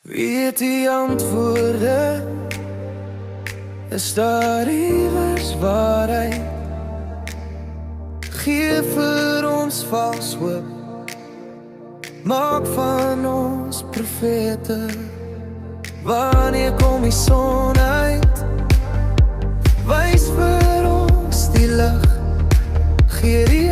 Weet die antwoorde, is daar iewers waarheid? Gee vir ons vals hoop, maak van ons profete. Wanneer kom die son uit? Wys vir ons die lig, gee die